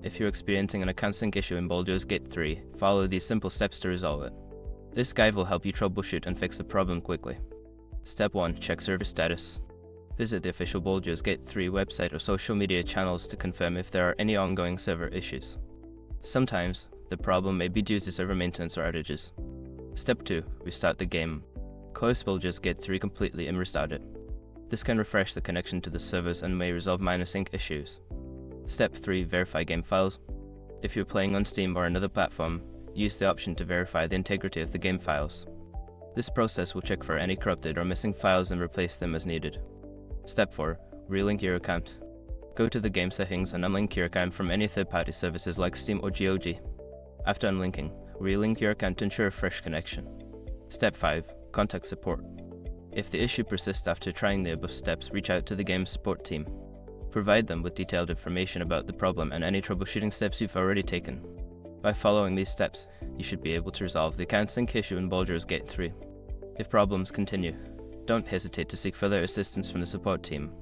If you're experiencing an account sync issue in Baldur's Gate 3, follow these simple steps to resolve it. This guide will help you troubleshoot and fix the problem quickly. Step 1. Check server status. Visit the official Baldur's Gate 3 website or social media channels to confirm if there are any ongoing server issues. Sometimes, the problem may be due to server maintenance or outages. Step 2. Restart the game. Close Baldur's Gate 3 completely and restart it. This can refresh the connection to the servers and may resolve minor sync issues. Step 3. Verify game files. If you're playing on Steam or another platform, use the option to verify the integrity of the game files. This process will check for any corrupted or missing files and replace them as needed. Step 4. Relink your account. Go to the game settings and unlink your account from any third-party services like Steam or GOG. After unlinking, relink your account to ensure a fresh connection. Step 5. Contact support. If the issue persists after trying the above steps, reach out to the game's support team. Provide them with detailed information about the problem and any troubleshooting steps you've already taken. By following these steps, you should be able to resolve the account sync issue in Baldur's Gate 3. If problems continue, don't hesitate to seek further assistance from the support team.